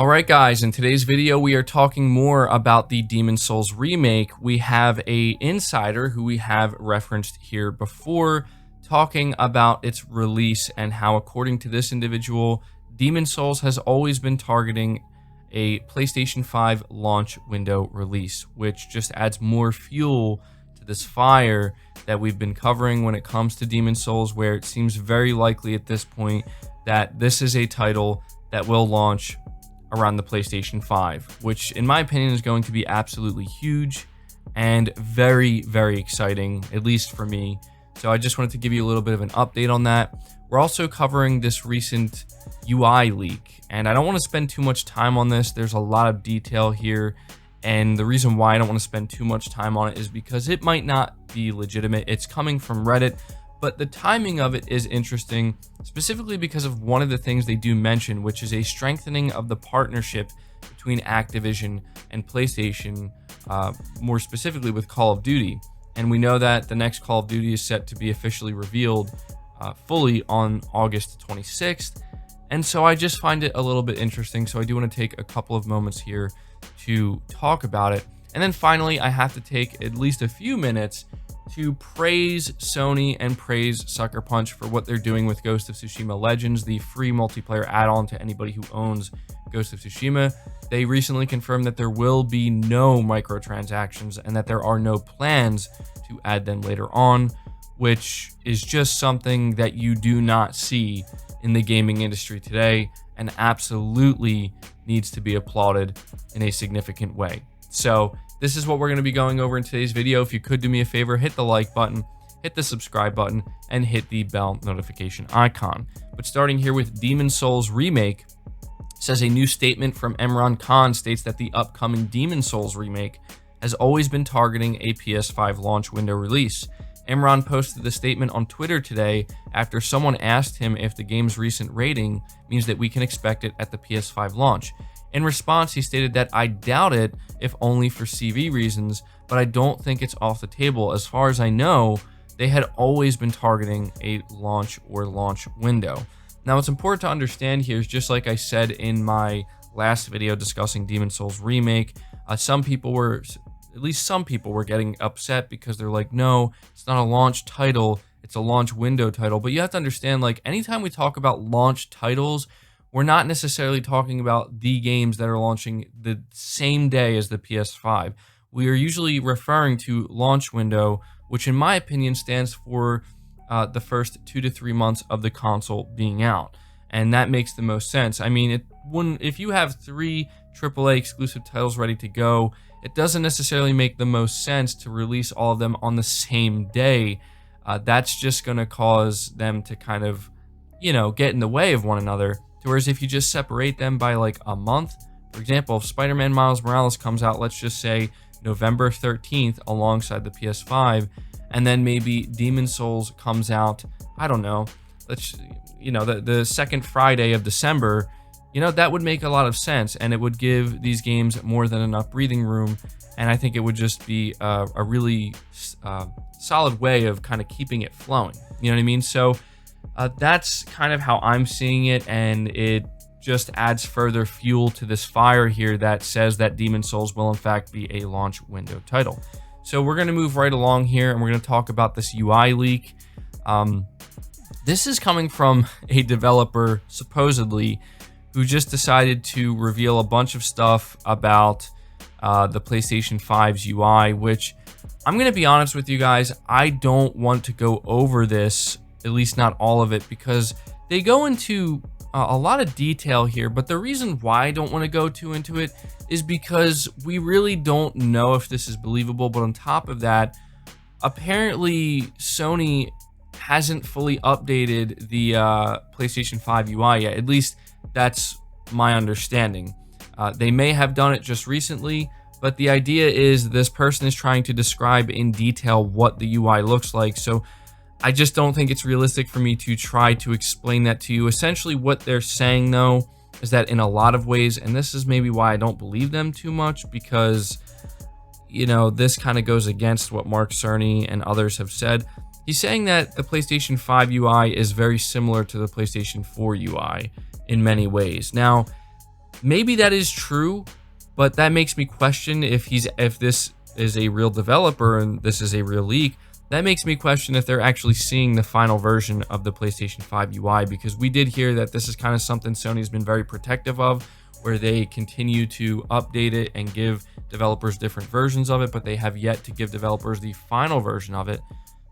Alright guys, in today's video we are talking more about the Demon's Souls remake. We have a insider who we have referenced here before talking about its release and how, according to this individual, Demon's Souls has always been targeting a PlayStation 5 launch window release, which just adds more fuel to this fire that we've been covering when it comes to Demon's Souls, where it seems very likely at this point that this is a title that will launch around the PlayStation 5, which in my opinion is going to be absolutely huge and very, very exciting, at least for me. So I just wanted to give you a little bit of an update on that. We're also covering this recent UI leak, and I don't want to spend too much time on this. There's a lot of detail here, and the reason why I don't want to spend too much time on it is because it might not be legitimate. It's coming from Reddit, but the timing of it is interesting, specifically because of one of the things they do mention, which is a strengthening of the partnership between Activision and PlayStation, more specifically with Call of Duty. And we know that the next Call of Duty is set to be officially revealed fully on August 26th. And so I just find it a little bit interesting. So I do want to take a couple of moments here to talk about it. And then finally, I have to take at least a few minutes to praise Sony and praise Sucker Punch for what they're doing with Ghost of Tsushima Legends, the free multiplayer add-on to anybody who owns Ghost of Tsushima. They recently confirmed that there will be no microtransactions and that there are no plans to add them later on, which is just something that you do not see in the gaming industry today and absolutely needs to be applauded in a significant way. So this is what we're going to be going over in today's video. If you could do me a favor, hit the like button, hit the subscribe button, and hit the bell notification icon. But starting here with Demon's Souls Remake, says a new statement from Imran Khan states that the upcoming Demon's Souls Remake has always been targeting a PS5 launch window release. Imran posted the statement on Twitter today after someone asked him if the game's recent rating means that we can expect it at the PS5 launch. In response, he stated that I doubt it, if only for CV reasons, but I don't think it's off the table. As far as I know, they had always been targeting a launch or launch window. Now, what's important to understand here is, just like I said in my last video discussing Demon's Souls Remake, at least some people were getting upset because they're like, no, it's not a launch title, it's a launch window title. But you have to understand, like, anytime we talk about launch titles, we're not necessarily talking about the games that are launching the same day as the PS5. We are usually referring to launch window, which in my opinion stands for the first 2 to 3 months of the console being out. And that makes the most sense. I mean, if you have 3 AAA exclusive titles ready to go, it doesn't necessarily make the most sense to release all of them on the same day. That's just going to cause them to kind of, get in the way of one another. Whereas if you just separate them by like a month, for example, if Spider-Man Miles Morales comes out, let's just say November 13th alongside the PS5, and then maybe Demon's Souls comes out, I don't know, the second Friday of December, that would make a lot of sense, and it would give these games more than enough breathing room, and I think it would just be a really solid way of kind of keeping it flowing. You know what I mean? So that's kind of how I'm seeing it, and it just adds further fuel to this fire here that says that Demon's Souls will in fact be a launch window title. So we're going to move right along here, and we're going to talk about this UI leak. This is coming from a developer, supposedly, who just decided to reveal a bunch of stuff about the PlayStation 5's UI, which I'm going to be honest with you guys, I don't want to go over this, at least not all of it, because they go into a lot of detail here. But the reason why I don't want to go too into it is because we really don't know if this is believable. But on top of that, apparently Sony hasn't fully updated the PlayStation 5 UI yet. At least that's my understanding. They may have done it just recently, but the idea is this person is trying to describe in detail what the UI looks like. So I just don't think it's realistic for me to try to explain that to you. Essentially what they're saying, though, is that in a lot of ways, and this is maybe why I don't believe them too much, because, this kind of goes against what Mark Cerny and others have said. He's saying that the PlayStation 5 UI is very similar to the PlayStation 4 UI in many ways. Now, Maybe that is true, but that makes me question if this is a real developer and this is a real leak. That makes me question if they're actually seeing the final version of the PlayStation 5 UI, because we did hear that this is kind of something Sony's been very protective of, where they continue to update it and give developers different versions of it, but they have yet to give developers the final version of it.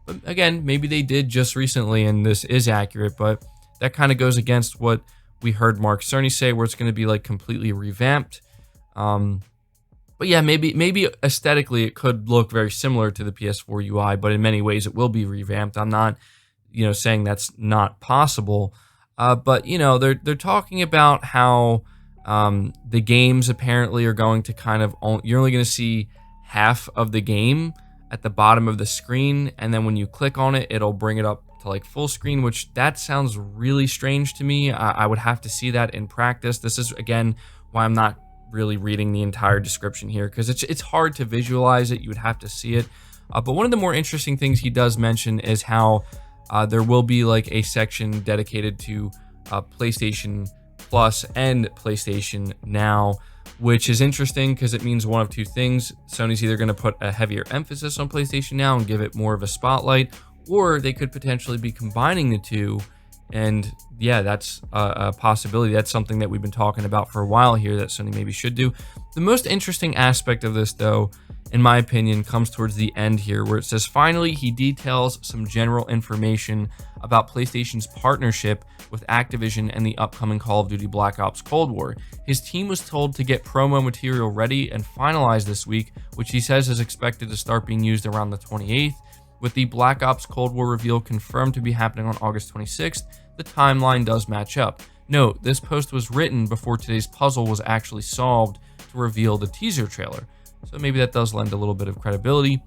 But again, maybe they did just recently and this is accurate, but that kind of goes against what we heard Mark Cerny say, where it's going to be like completely revamped. But yeah, maybe aesthetically it could look very similar to the PS4 UI, but in many ways it will be revamped. I'm not, saying that's not possible. But they're talking about how the games apparently are going to you're only going to see half of the game at the bottom of the screen, and then when you click on it, it'll bring it up to like full screen, which that sounds really strange to me. I would have to see that in practice. This is again why I'm not really reading the entire description here, because it's hard to visualize it. You would have to see it. But one of the more interesting things he does mention is how there will be like a section dedicated to PlayStation Plus and PlayStation Now, which is interesting because it means one of two things. Sony's either going to put a heavier emphasis on PlayStation Now and give it more of a spotlight, or they could potentially be combining the two. And yeah, that's a possibility. That's something that we've been talking about for a while here that Sony maybe should do. The most interesting aspect of this, though, in my opinion, comes towards the end here, where it says, finally, he details some general information about PlayStation's partnership with Activision and the upcoming Call of Duty Black Ops Cold War. His team was told to get promo material ready and finalized this week, which he says is expected to start being used around the 28th. With the Black Ops Cold War reveal confirmed to be happening on August 26th, the timeline does match up. Note, this post was written before today's puzzle was actually solved to reveal the teaser trailer. So maybe that does lend a little bit of credibility.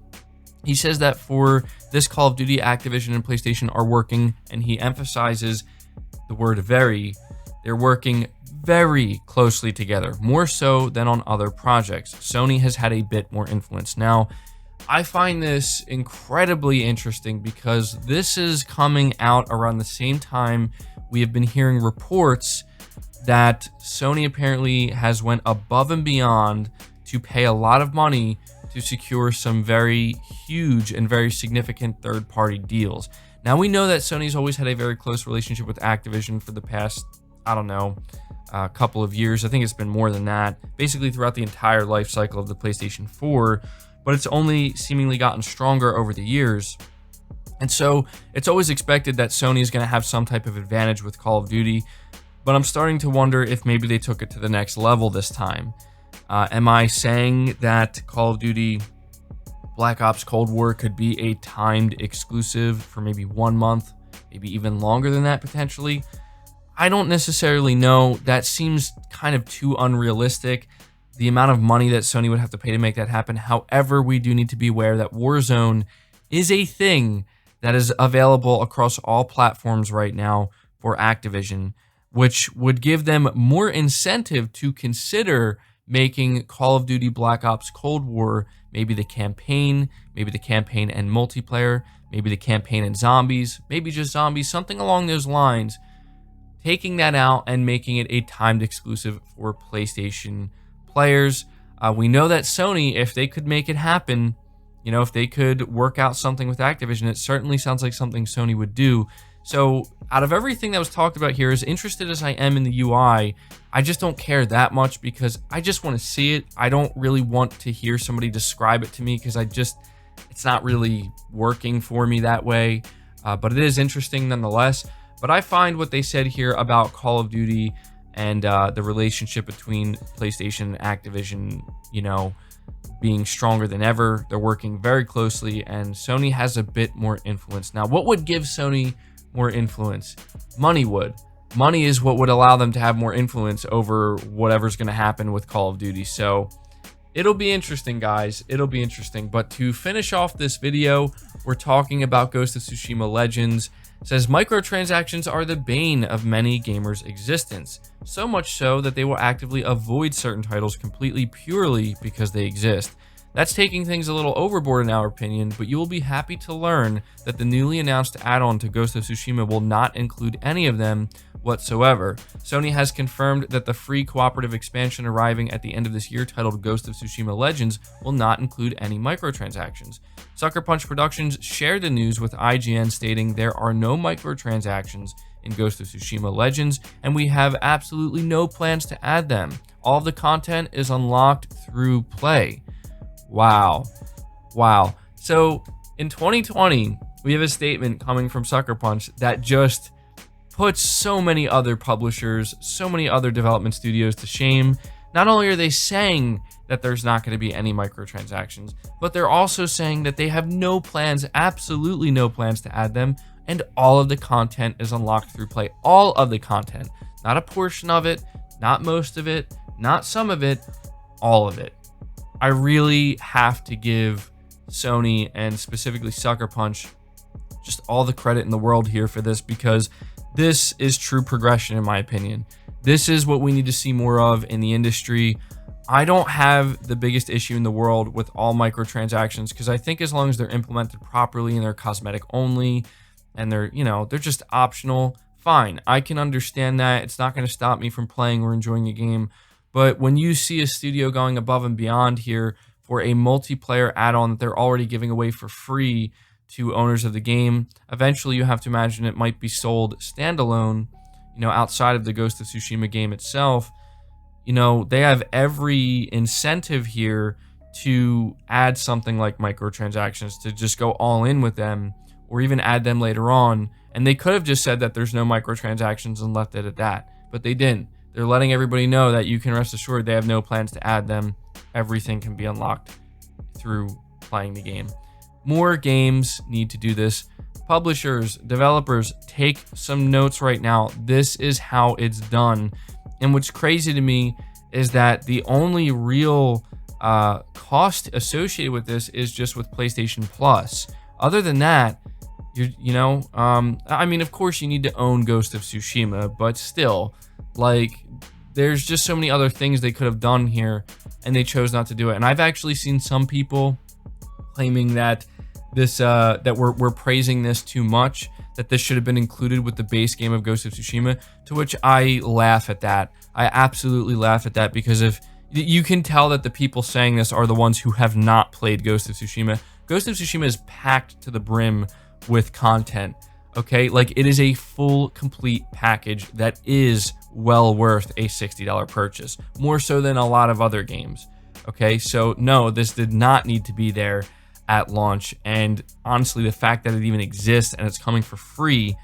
He says that for this Call of Duty, Activision and PlayStation are working, and he emphasizes the word very. They're working very closely together, more so than on other projects. Sony has had a bit more influence. Now, I find this incredibly interesting because this is coming out around the same time we have been hearing reports that Sony apparently has went above and beyond to pay a lot of money to secure some very huge and very significant third-party deals. Now, we know that Sony's always had a very close relationship with Activision for the past, couple of years. I think it's been more than that, basically throughout the entire life cycle of the PlayStation 4, but it's only seemingly gotten stronger over the years. And so it's always expected that Sony is going to have some type of advantage with Call of Duty, but I'm starting to wonder if maybe they took it to the next level this time. Am I saying that Call of Duty Black Ops Cold War could be a timed exclusive for maybe 1 month, maybe even longer than that potentially? I don't necessarily know. That seems kind of too unrealistic, the amount of money that Sony would have to pay to make that happen. However, we do need to be aware that Warzone is a thing that is available across all platforms right now for Activision, which would give them more incentive to consider making Call of Duty Black Ops Cold War maybe the campaign and multiplayer, maybe the campaign and zombies, maybe just zombies, something along those lines, taking that out and making it a timed exclusive for PlayStation players. We know that Sony, if they could make it happen, if they could work out something with Activision, it certainly sounds like something Sony would do. So out of everything that was talked about here, as interested as I am in the UI, I just don't care that much because I just want to see it. I don't really want to hear somebody describe it to me because it's not really working for me that way. But it is interesting nonetheless. But I find what they said here about Call of Duty and the relationship between PlayStation and Activision, being stronger than ever. They're working very closely, and Sony has a bit more influence. Now, what would give Sony more influence? Money would. Money is what would allow them to have more influence over whatever's going to happen with Call of Duty. So it'll be interesting, guys. It'll be interesting. But to finish off this video, we're talking about Ghost of Tsushima Legends. It says microtransactions are the bane of many gamers' existence, so much so that they will actively avoid certain titles completely purely because they exist. That's taking things a little overboard in our opinion, but you will be happy to learn that the newly announced add-on to Ghost of Tsushima will not include any of them whatsoever. Sony has confirmed that the free cooperative expansion arriving at the end of this year, titled Ghost of Tsushima Legends, will not include any microtransactions. Sucker Punch Productions shared the news with IGN, stating there are no microtransactions in Ghost of Tsushima Legends, and we have absolutely no plans to add them. All of the content is unlocked through play. Wow. So in 2020, we have a statement coming from Sucker Punch that just puts so many other publishers, so many other development studios to shame. Not only are they saying that there's not going to be any microtransactions, but they're also saying that they have no plans, absolutely no plans to add them, and all of the content is unlocked through play. All of the content, not a portion of it, not most of it, not some of it, all of it. I really have to give Sony and specifically Sucker Punch just all the credit in the world here for this, because this is true progression in my opinion. This is what we need to see more of in the industry. I don't have the biggest issue in the world with all microtransactions, because I think as long as they're implemented properly and they're cosmetic only and they're just optional, fine. I can understand that. It's not going to stop me from playing or enjoying a game. But when you see a studio going above and beyond here for a multiplayer add-on that they're already giving away for free to owners of the game, eventually you have to imagine it might be sold standalone, outside of the Ghost of Tsushima game itself. They have every incentive here to add something like microtransactions, to just go all in with them, or even add them later on. And they could have just said that there's no microtransactions and left it at that, but they didn't. They're letting everybody know that you can rest assured they have no plans to add them. Everything can be unlocked through playing the game. More games need to do this. Publishers, developers, take some notes right now. This is how it's done. And what's crazy to me is that the only real cost associated with this is just with PlayStation Plus. Other than that, I mean, of course you need to own Ghost of Tsushima, but still, there's just so many other things they could have done here, and they chose not to do it. And I've actually seen some people claiming that we're praising this too much, that this should have been included with the base game of Ghost of Tsushima, to which I laugh at that. I absolutely laugh at that, because if you can tell that the people saying this are the ones who have not played Ghost of Tsushima. Ghost of Tsushima is packed to the brim with content, okay? It is a full, complete package that is well worth a $60 purchase, more so than a lot of other games, okay? So no, this did not need to be there at launch, and honestly, the fact that it even exists and it's coming for free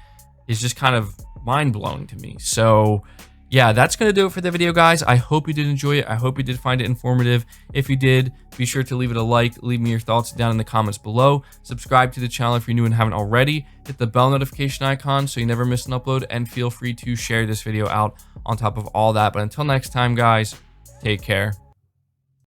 is just kind of mind-blowing to me. So yeah, that's going to do it for the video, guys. I hope you did enjoy it. I hope you did find it informative. If you did, be sure to leave it a like. Leave me your thoughts down in the comments below. Subscribe to the channel if you're new and haven't already. Hit the bell notification icon so you never miss an upload, and feel free to share this video out on top of all that. But until next time, guys, take care.